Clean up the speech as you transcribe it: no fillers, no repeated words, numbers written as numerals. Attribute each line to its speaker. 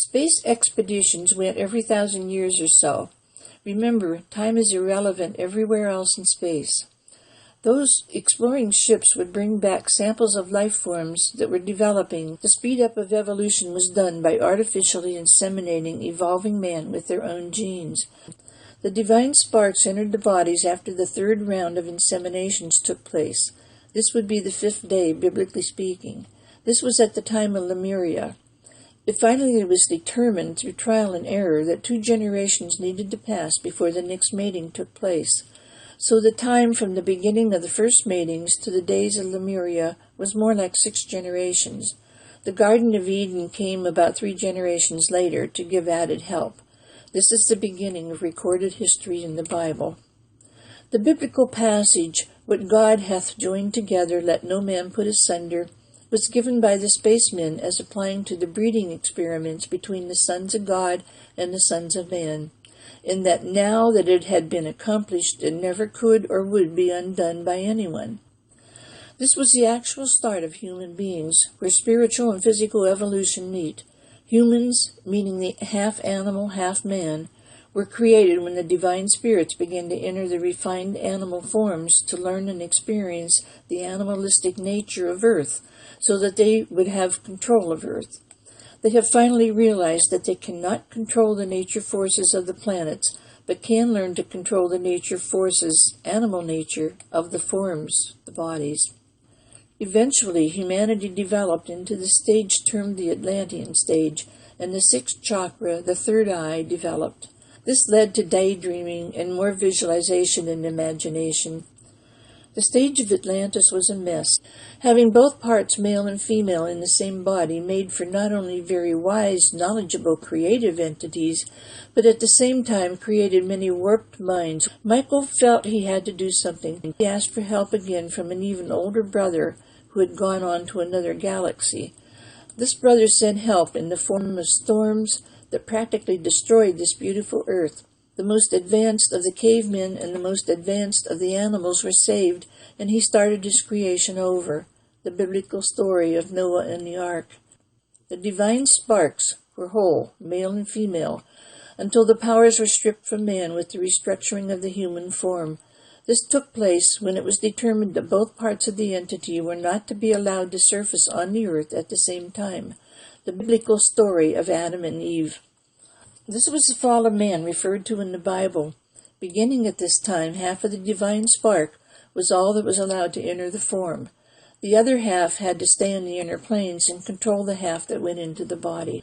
Speaker 1: Space expeditions went every 1,000 years or so. Remember, time is irrelevant everywhere else in space. Those exploring ships would bring back samples of life forms that were developing. The speed-up of evolution was done by artificially inseminating evolving man with their own genes. The divine sparks entered the bodies after the third round of inseminations took place. This would be the 5th day, biblically speaking. This was at the time of Lemuria. It finally was determined through trial and error that 2 generations needed to pass before the next mating took place. So the time from the beginning of the first matings to the days of Lemuria was more like 6 generations. The Garden of Eden came about 3 generations later to give added help. This is the beginning of recorded history in the Bible. The biblical passage, "What God hath joined together, let no man put asunder," was given by the spacemen as applying to the breeding experiments between the sons of God and the sons of man, in that now that it had been accomplished, it never could or would be undone by anyone. This was the actual start of human beings, where spiritual and physical evolution meet. Humans, meaning the half animal, half man, were created when the divine spirits began to enter the refined animal forms to learn and experience the animalistic nature of Earth, so that they would have control of Earth. They have finally realized that they cannot control the nature forces of the planets, but can learn to control the nature forces, animal nature, of the forms, the bodies. Eventually, humanity developed into the stage termed the Atlantean stage, and the Sixth Chakra, the third eye, developed. This led to daydreaming and more visualization and imagination. The stage of Atlantis was a mess. Having both parts, male and female, in the same body made for not only very wise, knowledgeable, creative entities, but at the same time created many warped minds. Michael felt he had to do something. He asked for help again from an even older brother who had gone on to another galaxy. This brother sent help in the form of storms that practically destroyed this beautiful Earth. The most advanced of the cavemen and the most advanced of the animals were saved, and he started his creation over, the biblical story of Noah and the ark. The divine sparks were whole, male and female, until the powers were stripped from man with the restructuring of the human form. This took place when it was determined that both parts of the entity were not to be allowed to surface on the earth at the same time, the biblical story of Adam and Eve. This was the fall of man referred to in the Bible. Beginning at this time, half of the divine spark was all that was allowed to enter the form. The other half had to stay in the inner planes and control the half that went into the body.